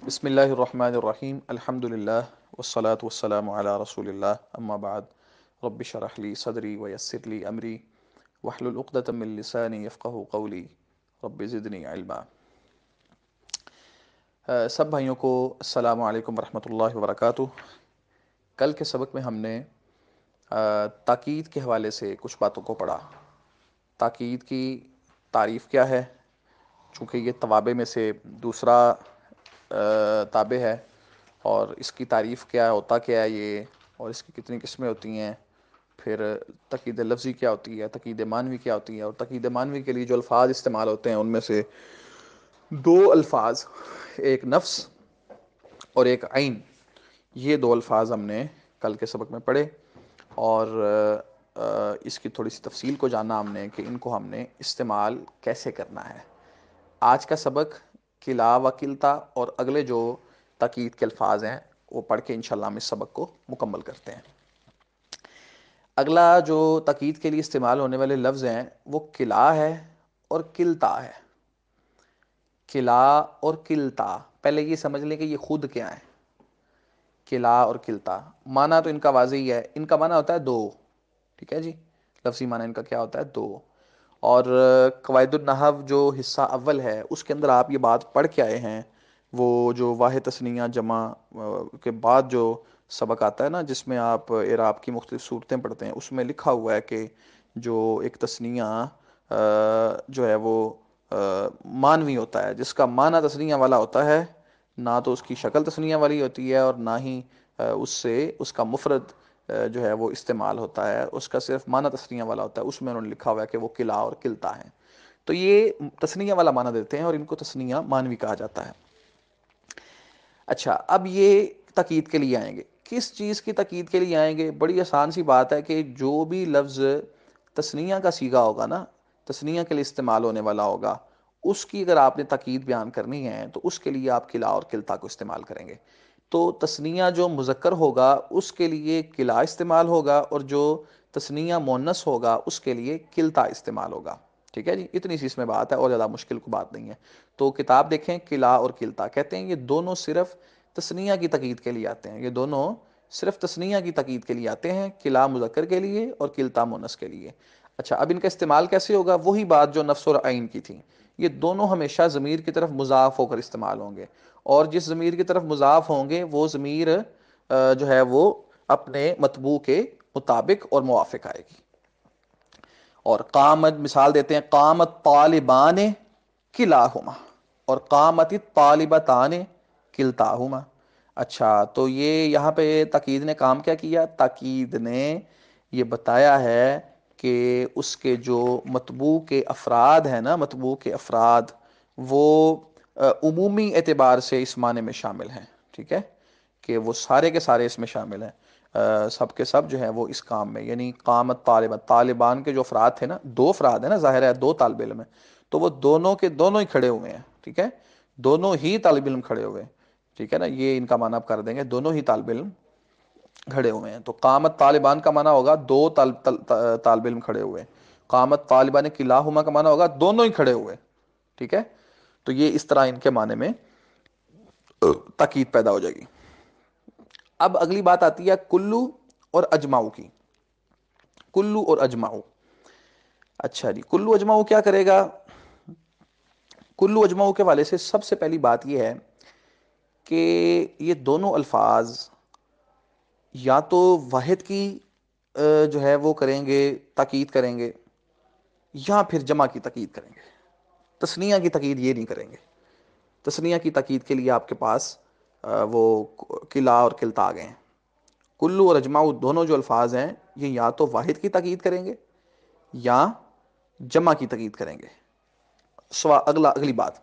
بسم اللہ الرحمن الرحیم الحمد للہ والصلاة والسلام علی رسول اللہ اما بعد رب شرح لی صدری ویسر لی امری واحلل عقدۃ من لسانی یفقہوا قولی رب زدنی علما۔ سب بھائیوں کو السلام علیکم ورحمۃ اللہ وبرکاتہ۔ کل کے سبق میں ہم نے تاکید کے حوالے سے کچھ باتوں کو پڑھا۔ تاکید کی تعریف کیا ہے، چونکہ یہ توابع میں سے دوسرا تابع ہے، اور اس کی تعریف کیا ہے یہ، اور اس کی کتنی قسمیں ہوتی ہیں، پھر تاکید لفظی کیا ہوتی ہے، تاکید معنوی کیا ہوتی ہے، اور تاکید معنوی کے لیے جو الفاظ استعمال ہوتے ہیں ان میں سے دو الفاظ، ایک نفس اور ایک عین، یہ دو الفاظ ہم نے کل کے سبق میں پڑھے، اور اس کی تھوڑی سی تفصیل کو جانا ہم نے کہ ان کو ہم نے استعمال کیسے کرنا ہے۔ آج کا سبق کلا و کلتا اور اگلے جو تاکید کے الفاظ ہیں وہ پڑھ کے انشاءاللہ ہم اس سبق کو مکمل کرتے ہیں۔ اگلا جو تاکید کے لیے استعمال ہونے والے لفظ ہیں وہ کلا ہے اور کلتا ہے۔ کلا اور کلتا، پہلے یہ سمجھ لیں کہ یہ خود کیا ہے۔ کلا اور کلتا معنی تو ان کا واضح ہی ہے، ان کا معنی ہوتا ہے دو، ٹھیک ہے جی، لفظی معنی ان کا کیا ہوتا ہے؟ دو۔ اور قواعد النحو جو حصہ اول ہے اس کے اندر آپ یہ بات پڑھ کے آئے ہیں، وہ جو واحد تثنیہ جمع کے بعد جو سبق آتا ہے نا، جس میں آپ اعراب کی مختلف صورتیں پڑھتے ہیں، اس میں لکھا ہوا ہے کہ جو ایک تثنیہ جو ہے وہ مانوی ہوتا ہے، جس کا معنی تثنیہ والا ہوتا ہے، نہ تو اس کی شکل تثنیہ والی ہوتی ہے اور نہ ہی اس سے اس کا مفرد جو ہے وہ استعمال ہوتا ہے، اس کا صرف معنی تثنیہ والا ہوتا ہے۔ اس میں انہوں نے لکھا ہوا ہے کہ وہ کلا اور کلتا ہے، تو یہ تثنیہ والا معنی دیتے ہیں اور ان کو تثنیہ مانوی کہا جاتا ہے۔ اچھا، اب یہ تاکید کے لیے آئیں گے، کس چیز کی تاکید کے لیے آئیں گے؟ بڑی آسان سی بات ہے کہ جو بھی لفظ تثنیہ کا صیغہ ہوگا نا، تثنیہ کے لیے استعمال ہونے والا ہوگا، اس کی اگر آپ نے تاکید بیان کرنی ہے تو اس کے لیے آپ کلا اور کلتا کو استعمال کریں گے۔ تو تثنیہ جو مذکر ہوگا اس کے لیے کلا استعمال ہوگا، اور جو تثنیہ مؤنث ہوگا اس کے لیے کلتا استعمال ہوگا، ٹھیک ہے جی، اتنی سی اس میں بات ہے، اور زیادہ مشکل کو بات نہیں ہے۔ تو کتاب دیکھیں، کلا اور کلتا کہتے ہیں، یہ دونوں صرف تثنیہ کی تاکید کے لیے آتے ہیں، یہ دونوں صرف تثنیہ کی تاکید کے لیے آتے ہیں، کلا مذکر کے لیے اور کلتا مؤنث کے لیے۔ اچھا، اب ان کا استعمال کیسے ہوگا؟ وہی بات جو نفس اور عین کی تھی، یہ دونوں ہمیشہ ضمیر کی طرف مضاف ہو کر استعمال ہوں گے، اور جس ضمیر کی طرف مضاف ہوں گے وہ ضمیر جو ہے وہ اپنے مطبوع کے مطابق اور موافق آئے گی۔ اور قامت، مثال دیتے ہیں، قامت طالبان کلاہما، اور قامت طالبتان کلتاہما۔ اچھا، تو یہ یہاں پہ تاکید نے کام کیا کیا؟ تاکید نے یہ بتایا ہے کہ اس کے جو مطبوع کے افراد ہیں نا، مطبوع کے افراد وہ عمومی اعتبار سے اس معنی میں شامل ہیں، ٹھیک ہے، کہ وہ سارے کے سارے اس میں شامل ہیں، سب کے سب جو ہیں وہ اس کام میں، یعنی قامت طالبان کے جو افراد تھے نا، دو افراد ہیں نا، ظاہر ہے دو طالب علم ہیں، تو وہ دونوں کے دونوں ہی کھڑے ہوئے ہیں، ٹھیک ہے، دونوں ہی طالب علم کھڑے ہوئے ہیں، ٹھیک ہے نا، یہ ان کا معنی آپ کر دیں گے، دونوں ہی طالب علم کھڑے ہوئے ہیں۔ تو قامت طالبان کا معنی ہوگا دو طالب علم کھڑے ہوئے، قامت طالبان کلاہما کا معنی ہوگا دونوں ہی کھڑے ہوئے، ٹھیک ہے۔ تو یہ اس طرح ان کے معنی میں تاکید پیدا ہو جائے گی۔ اب اگلی بات آتی ہے کلو اور اجماؤ کی، کلو اور اجماؤ۔ اچھا جی، کلو اجماؤ کیا کرے گا؟ کلو اجماؤ کے والے سے سب سے پہلی بات یہ ہے کہ یہ دونوں الفاظ یا تو واحد کی جو ہے وہ کریں گے، تاکید کریں گے، یا پھر جمع کی تاکید کریں گے، تثنیہ کی تاکید یہ نہیں کریں گے۔ تثنیہ کی تاکید کے لیے آپ کے پاس وہ کلا اور کلتا آ گئے ہیں۔ کلو اور اجماؤ دونوں جو الفاظ ہیں یہ یا تو واحد کی تاکید کریں گے یا جمع کی تاکید کریں گے۔ اگلی بات،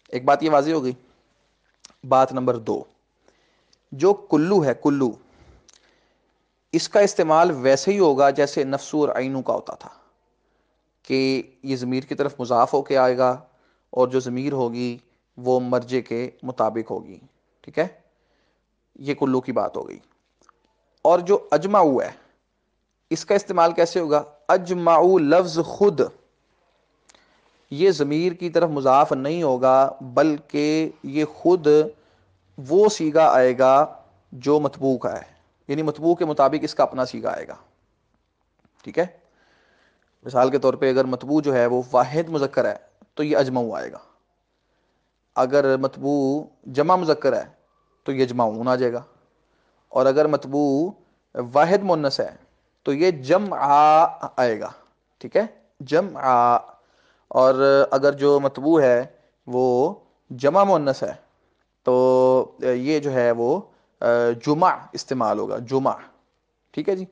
ایک بات یہ واضح ہو گئی۔ بات نمبر دو، جو کلو ہے، کلو، اس کا استعمال ویسے ہی ہوگا جیسے نفسو اور عینو کا ہوتا تھا، کہ یہ ضمیر کی طرف مضاف ہو کے آئے گا، اور جو ضمیر ہوگی وہ مرجع کے مطابق ہوگی، ٹھیک ہے، یہ کلو کی بات ہو گئی۔ اور جو اجمعو ہے، اس کا استعمال کیسے ہوگا؟ اجمعو لفظ خود یہ ضمیر کی طرف مضاف نہیں ہوگا، بلکہ یہ خود وہ سیگا آئے گا جو مطبوع کا ہے، یعنی مطبوع کے مطابق اس کا اپنا سیگا آئے گا، ٹھیک ہے؟ مثال کے طور پہ اگر مطبوع جو ہے وہ واحد مذکر ہے تو یہ اجمع آئے گا، اگر مطبوع جمع مذکر ہے تو یجمعون آ جائے گا، اور اگر مطبوع واحد مؤنث ہے تو یہ جمع آئے گا، ٹھیک ہے؟ جمع. اور اگر جو مطبوع ہے وہ جمع مؤنث ہے تو یہ جو ہے وہ جمع استعمال ہوگا، جمع، ٹھیک ہے جی؟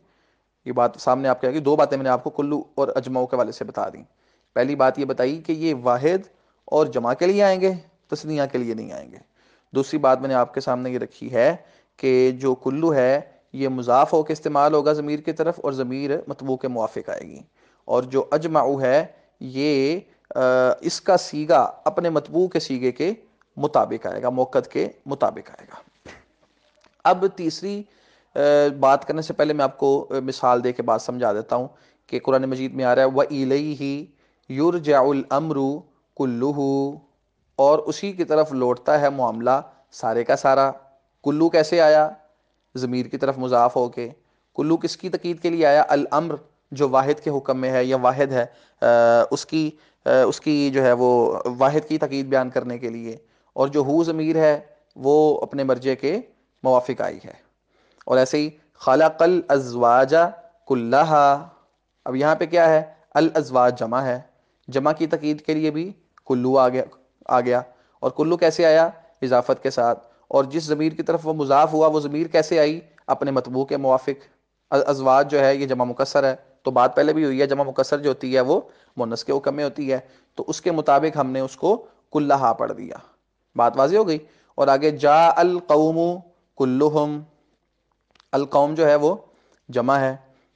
یہ بات سامنے آپ کے آگے دو باتیں میں نے آپ کو کلو اور اجمعو کے والے سے بتا دیں۔ پہلی بات یہ بتائی کہ یہ واحد اور جمع کے لیے آئیں گے، تثنیہ کے لیے نہیں آئیں گے۔ دوسری بات میں نے آپ کے سامنے یہ رکھی ہے کہ جو کلو ہے یہ مضاف ہو کے استعمال ہوگا ضمیر کی طرف، اور ضمیر مطبوع کے موافق آئے گی، اور جو اجمعو ہے یہ اس کا سیگا اپنے مطبوع کے سیگے کے مطابق آئے گا، موقت کے مطابق آئے گا۔ اب تیسری بات کرنے سے پہلے میں آپ کو مثال دے کے بات سمجھا دیتا ہوں کہ قرآن مجید میں آ رہا ہے وَإِلَيْهِ يُرْجَعُ الْأَمْرُ كُلُّهُ، اور اسی کی طرف لوٹتا ہے معاملہ سارے کا سارا۔ کلو کیسے آیا؟ ضمیر کی طرف مضاف ہو کے۔ کلو کس کی تقید کے لیے آیا؟ الامر جو واحد کے حکم میں ہے یا واحد ہے، اس کی جو ہے وہ واحد کی تقید بیان کرنے کے لیے، اور جو ہو ضمیر ہے وہ اپنے مرجع کے موافق آئی ہے۔ اور ایسے ہی خلق الازواج کلھا، اب یہاں پہ کیا ہے؟ الازواج جمع ہے، جمع کی تقید کے لیے بھی کلو آ گیا، اور کلو کیسے آیا؟ اضافت کے ساتھ، اور جس ضمیر کی طرف وہ مضاف ہوا وہ ضمیر کیسے آئی؟ اپنے مطبوع کے موافق۔ ازواج جو ہے یہ جمع مکسر ہے، تو بات پہلے بھی ہوئی ہے، جمع مکسر جو ہوتی ہے وہ مؤنث کے حکم میں ہوتی ہے، تو اس کے مطابق ہم نے اس کو کلھا پڑھ دیا۔ بات واضح ہو گئی؟ اور آگے جاء القوم کلہم، القوم جو ہے وہ جمع ہے،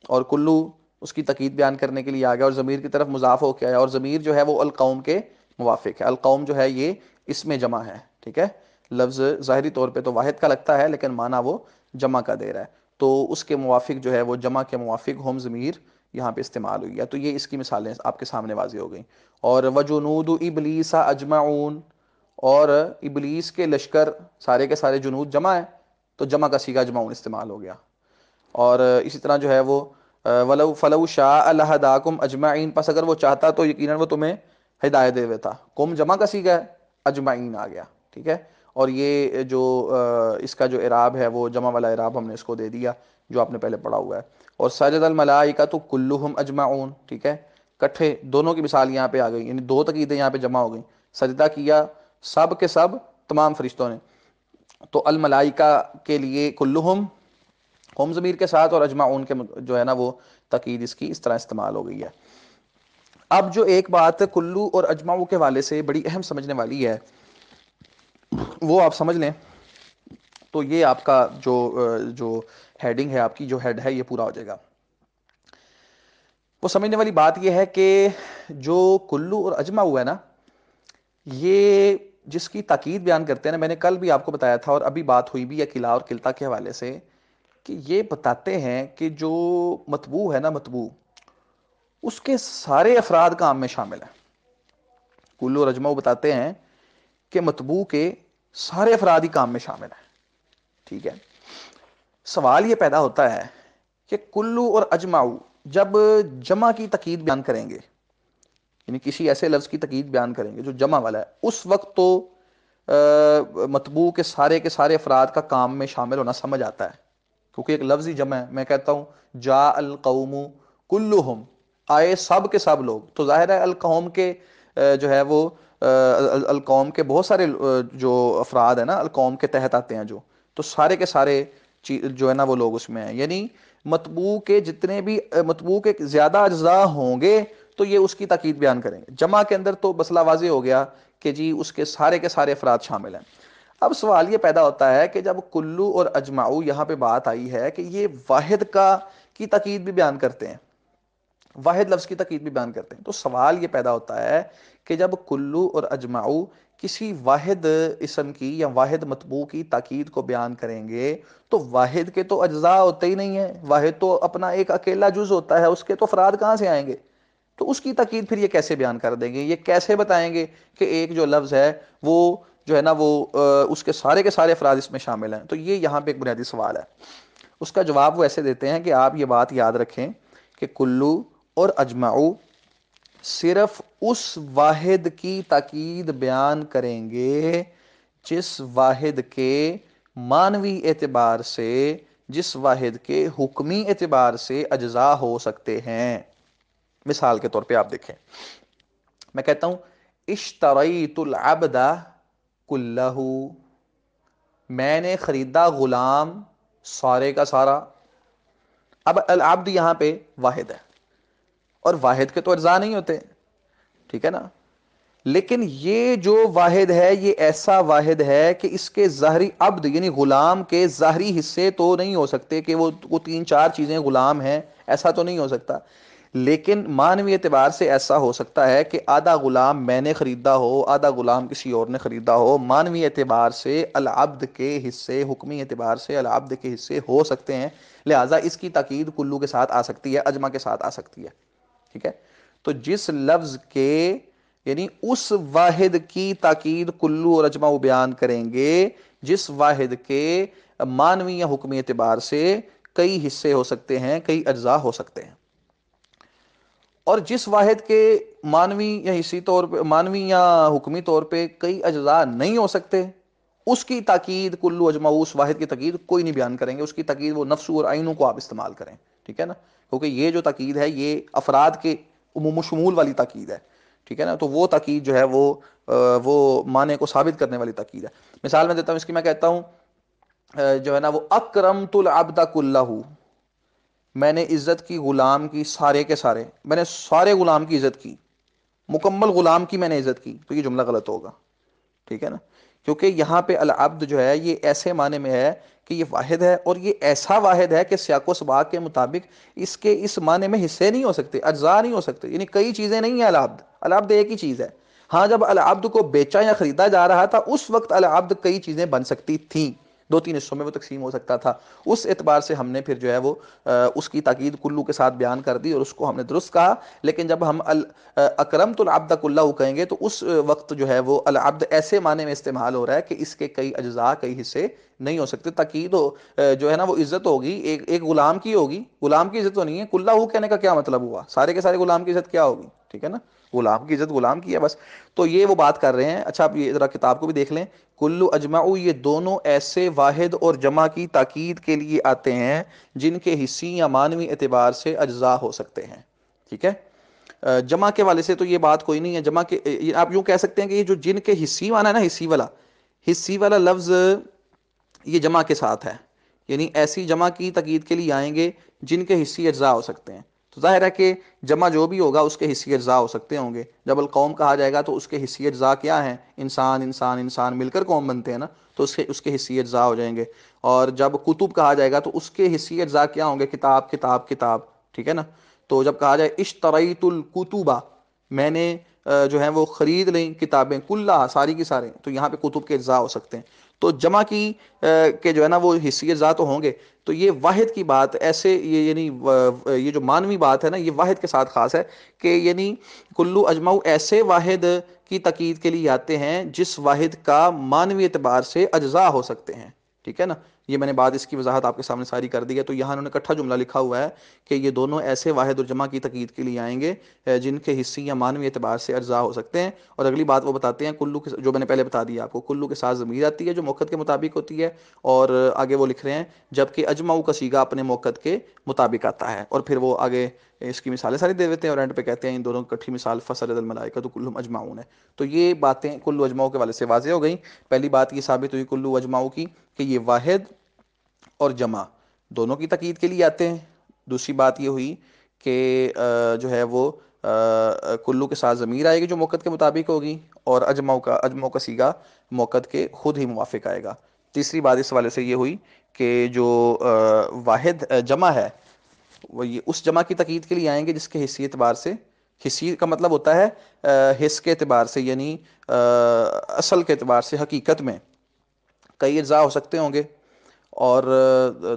اور کلو اس کی تقید بیان کرنے کے لیے آ گیا، اور ضمیر کی طرف مضاف ہو کے آیا، اور ضمیر جو ہے وہ القوم کے موافق ہے۔ القوم جو ہے یہ اس میں جمع ہے، ٹھیک ہے؟ لفظ ظاہری طور پہ تو واحد کا لگتا ہے لیکن معنی وہ جمع کا دے رہا ہے، تو اس کے موافق جو ہے وہ جمع کے موافق ہم ضمیر یہاں پہ استعمال ہوئی ہے۔ تو یہ اس کی مثالیں آپ کے سامنے واضح ہو گئیں۔ اور وجنود ابلیس اجمعون، اور ابلیس کے لشکر سارے کے سارے جنود جمع ہے، تو جمع کا صیغہ اجمعون استعمال ہو گیا۔ اور اسی طرح جو ہے وہ ولو فلو شاء لہداکم اجمعین، پس اگر وہ چاہتا تو یقیناً وہ تمہیں ہدایت دے دیتا۔ قوم جمع کا صیغہ ہے، اجمعین آ گیا، ٹھیک ہے؟ اور یہ جو اس کا جو اعراب ہے وہ جمع والا اعراب ہم نے اس کو دے دیا جو آپ نے پہلے پڑھا ہوا ہے۔ اور سجد الملائکۃ کلھم اجمعون، ٹھیک ہے؟ کٹھے دونوں کی مثال یہاں پہ آ گئی، یعنی دو تقیدیں یہاں پہ جمع ہو گئیں، سجدہ کیا سب کے سب تمام فرشتوں نے، تو الملائکہ کے لیے کلہم ہم ضمیر کے ساتھ، اور اجمعون کے جو ہے نا وہ تقید اس کی اس طرح استعمال ہو گئی ہے۔ اب جو ایک بات کلو اور اجمعو کے والے سے بڑی اہم سمجھنے والی ہے وہ آپ سمجھ لیں تو یہ آپ کا جو ہیڈنگ ہے، آپ کی جو ہیڈ ہے، یہ پورا ہو جائے گا۔ وہ سمجھنے والی بات یہ ہے کہ جو کلو اور اجمعو ہے نا، یہ جس کی تاکید بیان کرتے ہیں نا، میں نے کل بھی آپ کو بتایا تھا اور ابھی بات ہوئی بھی ہے کلا اور کلتا کے حوالے سے، کہ یہ بتاتے ہیں کہ جو مطبوع ہے نا، مطبوع اس کے سارے افراد کام میں شامل ہیں۔ کلو اور اجمعو بتاتے ہیں کہ مطبوع کے سارے افراد ہی کام میں شامل ہیں، ٹھیک ہے؟ سوال یہ پیدا ہوتا ہے کہ کلو اور اجمعو جب جمع کی تقید بیان کریں گے، یعنی کسی ایسے لفظ کی تقید بیان کریں گے جو جمع والا ہے، اس وقت تو مطبوع کے سارے افراد کا کام میں شامل ہونا سمجھ آتا ہے، کیونکہ ایک لفظ ہی جمع ہے۔ میں کہتا ہوں جاء القوم کلہم، آئے سب کے سب لوگ، تو ظاہر ہے القوم کے جو ہے وہ القوم کے بہت سارے جو افراد ہیں نا، القوم کے تحت آتے ہیں جو، تو سارے کے سارے جو ہے نا وہ لوگ اس میں ہیں، یعنی مطبوع کے جتنے بھی مطبوع کے زیادہ اجزاء ہوں گے تو یہ اس کی تاکید بیان کریں گے۔ جمع کے اندر تو مسئلہ واضح ہو گیا کہ جی اس کے سارے افراد شامل ہیں۔ اب سوال یہ پیدا ہوتا ہے کہ جب کلو اور اجمعو یہاں پہ بات آئی ہے کہ یہ واحد کی تاکید بھی بیان کرتے ہیں، واحد لفظ کی تاکید بھی بیان کرتے ہیں، تو سوال یہ پیدا ہوتا ہے کہ جب کلو اور اجمعو کسی واحد اسم کی یا واحد مطبوع کی تاکید کو بیان کریں گے تو واحد کے تو اجزاء ہوتے ہی نہیں ہیں، واحد تو اپنا ایک اکیلا جز ہوتا ہے، اس کے تو افراد کہاں سے آئیں گے؟ تو اس کی تاکید پھر یہ کیسے بیان کر دیں گے؟ یہ کیسے بتائیں گے کہ ایک جو لفظ ہے وہ جو ہے نا وہ اس کے سارے افراد اس میں شامل ہیں. تو یہ یہاں پہ ایک بنیادی سوال ہے. اس کا جواب وہ ایسے دیتے ہیں کہ آپ یہ بات یاد رکھیں کہ کلو اور اجمعو صرف اس واحد کی تاکید بیان کریں گے جس واحد کے معنوی اعتبار سے، جس واحد کے حکمی اعتبار سے اجزاء ہو سکتے ہیں. مثال کے طور پہ آپ دیکھیں، میں کہتا ہوں اشتریت العبد کلہ، میں نے خریدا غلام سارے کا سارا. اب العبد یہاں پہ واحد ہے، اور واحد کے تو اجزاء نہیں ہوتے، ٹھیک ہے نا. لیکن یہ جو واحد ہے یہ ایسا واحد ہے کہ اس کے ظاہری عبد یعنی غلام کے ظاہری حصے تو نہیں ہو سکتے کہ وہ تین چار چیزیں غلام ہیں، ایسا تو نہیں ہو سکتا. لیکن معنوی اعتبار سے ایسا ہو سکتا ہے کہ آدھا غلام میں نے خریدا ہو، آدھا غلام کسی اور نے خریدا ہو. معنوی اعتبار سے العبد کے حصے، حکمی اعتبار سے العبد کے حصے ہو سکتے ہیں، لہٰذا اس کی تاکید کلو کے ساتھ آ سکتی ہے، اجمع کے ساتھ آ سکتی ہے. ٹھیک ہے. تو جس لفظ کے یعنی اس واحد کی تاکید کلو اور اجمع بیان کریں گے جس واحد کے معنوی یا حکمی اعتبار سے کئی حصے ہو سکتے ہیں، کئی اجزاء ہو سکتے ہیں. اور جس واحد کے معنوی یا حصی طور پہ، معنوی یا حکمی طور پہ کئی اجزاء نہیں ہو سکتے، اس کی تاکید کلو اجمع، اس واحد کی تاکید کوئی نہیں بیان کریں گے. اس کی تاکید وہ نفسو اور عینو کو آپ استعمال کریں. ٹھیک ہے نا. کیونکہ یہ جو تاکید ہے یہ افراد کے عموم و شمول والی تاکید ہے. ٹھیک ہے نا. تو وہ تاکید جو ہے وہ معنی کو ثابت کرنے والی تاکید ہے. مثال میں دیتا ہوں اس کی، میں کہتا ہوں جو ہے نا وہ اکرمت العبد کلہ، میں نے عزت کی غلام کی سارے کے سارے، میں نے سارے غلام کی عزت کی، مکمل غلام کی میں نے عزت کی. تو یہ جملہ غلط ہوگا. ٹھیک ہے نا. کیونکہ یہاں پہ العبد جو ہے یہ ایسے معنی میں ہے کہ یہ واحد ہے، اور یہ ایسا واحد ہے کہ سیاق و سباق کے مطابق اس کے اس معنی میں حصے نہیں ہو سکتے، اجزاء نہیں ہو سکتے، یعنی کئی چیزیں نہیں ہیں. العبد، العبد ایک ہی چیز ہے. ہاں جب العبد کو بیچا یا خریدا جا رہا تھا اس وقت العبد کئی چیزیں بن سکتی تھیں، دو تین حصوں میں وہ تقسیم ہو سکتا تھا. اس اعتبار سے ہم نے پھر جو ہے وہ اس کی تاکید کلو کے ساتھ بیان کر دی اور اس کو ہم نے درست کہا. لیکن جب ہم اکرمت العبد کلہ کہیں گے تو اس وقت جو ہے وہ العبد ایسے معنی میں استعمال ہو رہا ہے کہ اس کے کئی اجزاء، کئی حصے نہیں ہو سکتے. تاکید جو ہے نا وہ عزت ہوگی ایک غلام کی ہوگی. غلام کی عزت تو نہیں ہے. کلہ کہنے کا کیا مطلب ہوا؟ سارے کے سارے غلام کی عزت کیا ہوگی؟ ٹھیک ہے نا. غلام کی عزت غلام کی ہے بس. تو یہ وہ بات کر رہے ہیں. اچھا آپ یہ ذرا کتاب کو بھی دیکھ لیں. کلو اجمعو یہ دونوں ایسے واحد اور جمع کی تاکید کے لیے آتے ہیں جن کے حصی یا معنوی اعتبار سے اجزاء ہو سکتے ہیں. ٹھیک ہے. جمع کے والے سے تو یہ بات کوئی نہیں ہے. جمع کے آپ یوں کہہ سکتے ہیں کہ یہ جو جن کے حصی والا ہے نا، حصی والا لفظ یہ جمع کے ساتھ ہے. یعنی ایسی جمع کی تاکید کے لیے آئیں گے جن کے حصی اجزاء ہو سکتے ہیں. تو ظاہر ہے کہ جمع جو بھی ہوگا اس کے حصی اجزاء ہو سکتے ہوں گے. جب القوم کہا جائے گا تو اس کے حصی اجزاء کیا ہیں؟ انسان انسان انسان مل کر قوم بنتے ہیں نا. تو اس کے حصی اجزاء ہو جائیں گے. اور جب کتب کہا جائے گا تو اس کے حصی اجزاء کیا ہوں گے؟ کتاب کتاب کتاب. ٹھیک ہے نا. تو جب کہا جائے اشتریت الکتبہ، میں نے جو ہے وہ خرید لیں کتابیں، کلہ ساری کی سارے، تو یہاں پہ کتب کے اجزاء ہو سکتے ہیں. تو جمع کی کہ جو ہے نا وہ حصی اجزاء تو ہوں گے. تو یہ واحد کی بات ایسے یعنی یہ جو معنوی بات ہے نا یہ واحد کے ساتھ خاص ہے کہ یعنی کلو اجمعو ایسے واحد کی تاکید کے لیے آتے ہیں جس واحد کا معنوی اعتبار سے اجزاء ہو سکتے ہیں. ٹھیک ہے نا. یہ میں نے بات اس کی وضاحت آپ کے سامنے ساری کر دی ہے. تو یہاں انہوں نے اکٹھا جملہ لکھا ہوا ہے کہ یہ دونوں ایسے واحد اور جمع کی تاکید کے لیے آئیں گے جن کے حصی یا معنوی اعتبار سے اجزاء ہو سکتے ہیں. اور اگلی بات وہ بتاتے ہیں کلو کے، جو میں نے پہلے بتا دیا آپ کو، کلو کے ساتھ ضمیر آتی ہے جو موقع کے مطابق ہوتی ہے. اور آگے وہ لکھ رہے ہیں جبکہ اجمعو کا صیغہ اپنے موقع کے مطابق آتا ہے. اور پھر وہ آگے اس کی مثالیں ساری دے دیتے ہیں اور اینڈ پہ کہتے ہیں ان دونوں کی اکٹھی مثال فصلت الملائکۃ کلھم اجمعون ہے. تو یہ باتیں کلو اجمعو کے والے سے واضح ہو گئیں. پہلی بات یہ ثابت ہوئی کلو اجمعو کی کہ یہ واحد اور جمع دونوں کی تاکید کے لیے آتے ہیں. دوسری بات یہ ہوئی کہ جو ہے وہ کلو کے ساتھ ضمیر آئے گی جو موقع کے مطابق ہوگی، اور اجمعو کا صیغہ موقع کے خود ہی موافق آئے گا. تیسری بات اس والے سے یہ ہوئی کہ جو واحد جمع ہے وہ یہ اس جمع کی تاکید کے لیے آئیں گے جس کے حصی اعتبار سے، حصی کا مطلب ہوتا ہے حص کے اعتبار سے، یعنی اصل کے اعتبار سے، حقیقت میں کئی اجزاء ہو سکتے ہوں گے. اور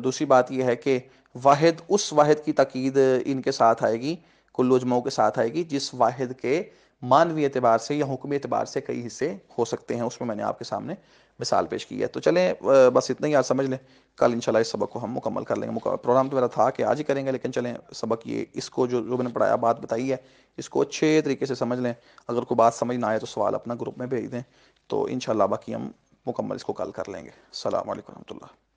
دوسری بات یہ ہے کہ واحد، اس واحد کی تاکید ان کے ساتھ آئے گی، کلو اجمعو کے ساتھ آئے گی جس واحد کے مانوی اعتبار سے یا حکمی اعتبار سے کئی حصے ہو سکتے ہیں، اس میں نے آپ کے سامنے مثال پیش کی ہے۔ تو چلیں بس اتنا ہی آج سمجھ لیں، کل انشاءاللہ اس سبق کو ہم مکمل کر لیں گے۔ پروگرام تو میرا تھا کہ آج ہی کریں گے، لیکن چلیں سبق یہ اس کو جو میں نے پڑھایا، بات بتائی ہے، اس کو اچھے طریقے سے سمجھ لیں۔ اگر کوئی بات سمجھ نہ آئے تو سوال اپنا گروپ میں بھیج دیں، تو انشاءاللہ باقی ہم مکمل اس کو کل کر لیں گے۔ السلام علیکم ورحمۃ اللہ۔